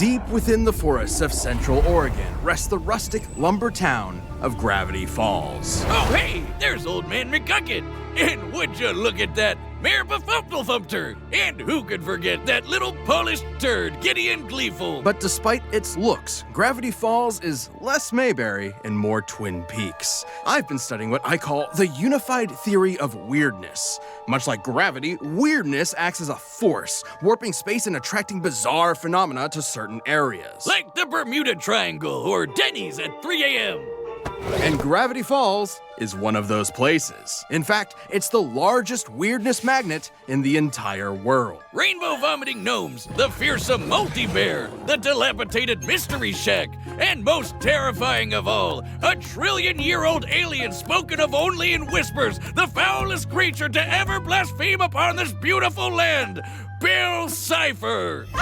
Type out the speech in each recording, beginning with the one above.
Deep within the forests of Central Oregon rests the rustic lumber town of Gravity Falls. Oh, hey, there's Old Man McGucket. And would you look at that Mayor Befumple-Thumpter? And who could forget that little polished turd, giddy and gleeful? But despite its looks, Gravity Falls is less Mayberry and more Twin Peaks. I've been studying what I call the unified theory of weirdness. Much like gravity, weirdness acts as a force, warping space and attracting bizarre phenomena to certain areas. Like the Bermuda Triangle or Denny's at 3 a.m. And Gravity Falls is one of those places. In fact, it's the largest weirdness magnet in the entire world. Rainbow vomiting gnomes, the fearsome multi-bear, the dilapidated mystery shack, and most terrifying of all, a trillion-year-old alien spoken of only in whispers, the foulest creature to ever blaspheme upon this beautiful land, Bill Cipher. Oh,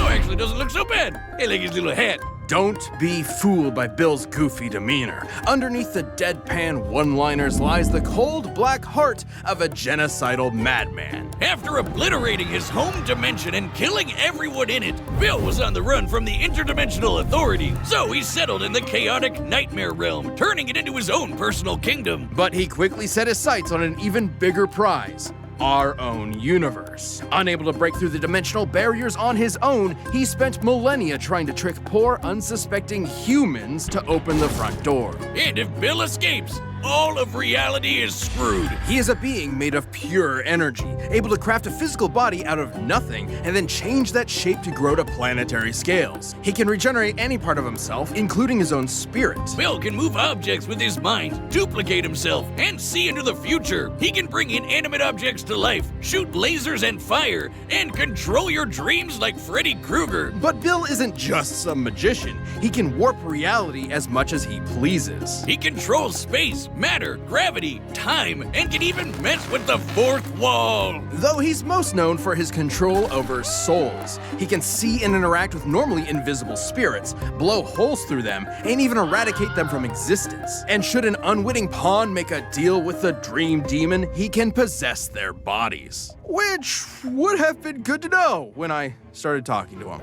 actually doesn't look so bad. I like his little hat. Don't be fooled by Bill's goofy demeanor. Underneath the deadpan one-liners lies the cold black heart of a genocidal madman. After obliterating his home dimension and killing everyone in it, Bill was on the run from the interdimensional authority, so he settled in the chaotic nightmare realm, turning it into his own personal kingdom. But he quickly set his sights on an even bigger prize. Our own universe. Unable to break through the dimensional barriers on his own, he spent millennia trying to trick poor, unsuspecting humans to open the front door. And if Bill escapes, all of reality is screwed. He is a being made of pure energy, able to craft a physical body out of nothing and then change that shape to grow to planetary scales. He can regenerate any part of himself, including his own spirit. Bill can move objects with his mind, duplicate himself, and see into the future. He can bring inanimate objects to life, shoot lasers and fire, and control your dreams like Freddy Krueger. But Bill isn't just some magician. He can warp reality as much as he pleases. He controls space, matter, gravity, time, and can even mess with the fourth wall. Though he's most known for his control over souls. He can see and interact with normally invisible spirits, blow holes through them, and even eradicate them from existence. And should an unwitting pawn make a deal with the dream demon, he can possess their bodies. Which would have been good to know when I started talking to him.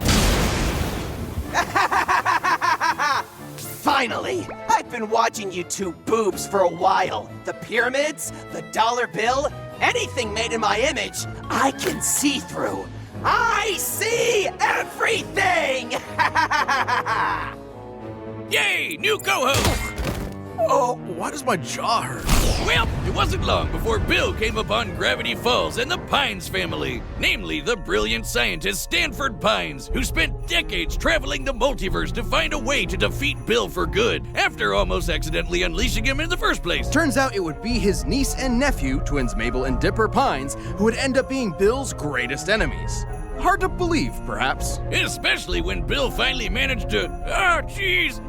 Finally! I've been watching you two boobs for a while. The pyramids, the dollar bill, anything made in my image, I can see through. I see everything! Yay, new co-host! Oh, why does my jaw hurt? Well, it wasn't long before Bill came upon Gravity Falls and the Pines family, namely the brilliant scientist Stanford Pines, who spent decades traveling the multiverse to find a way to defeat Bill for good, after almost accidentally unleashing him in the first place. Turns out it would be his niece and nephew, twins Mabel and Dipper Pines, who would end up being Bill's greatest enemies. Hard to believe, perhaps. Especially when Bill finally managed to,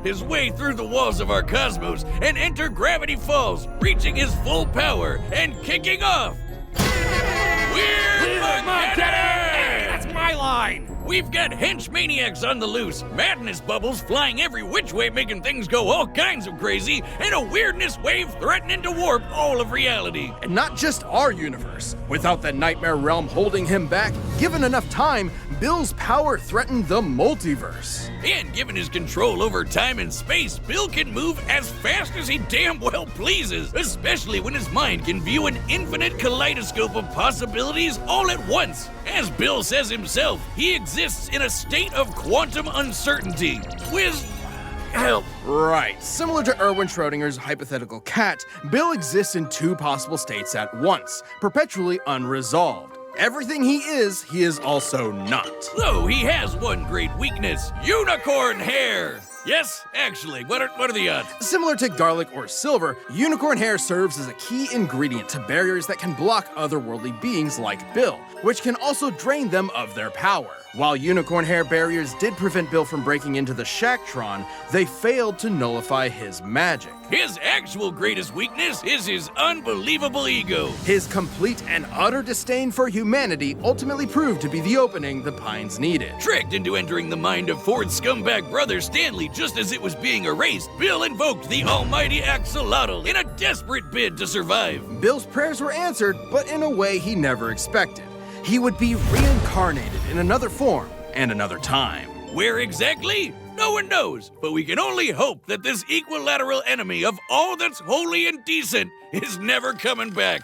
his way through the walls of our cosmos and enter Gravity Falls, reaching his full power and kicking off. Weird Hey, that's my line! We've got hench maniacs on the loose, madness bubbles flying every which way, making things go all kinds of crazy, and a weirdness wave threatening to warp all of reality. And not just our universe. Without the nightmare realm holding him back, given enough time, Bill's power threatened the multiverse. And given his control over time and space, Bill can move as fast as he damn well pleases, especially when his mind can view an infinite kaleidoscope of possibilities all at once. As Bill says himself, he exists in a state of quantum uncertainty. With help. Right. Similar to Erwin Schrödinger's hypothetical cat, Bill exists in two possible states at once, perpetually unresolved. Everything he is also not. Though he has one great weakness, unicorn hair. Yes, actually, what are the odds? Similar to garlic or silver, unicorn hair serves as a key ingredient to barriers that can block otherworldly beings like Bill, which can also drain them of their power. While unicorn hair barriers did prevent Bill from breaking into the Shacktron, they failed to nullify his magic. His actual greatest weakness is his unbelievable ego. His complete and utter disdain for humanity ultimately proved to be the opening the Pines needed. Tricked into entering the mind of Ford's scumbag brother Stanley just as it was being erased, Bill invoked the almighty axolotl in a desperate bid to survive. Bill's prayers were answered, but in a way he never expected. He would be reincarnated in another form, and another time. Where exactly? No one knows, but we can only hope that this equilateral enemy of all that's holy and decent is never coming back.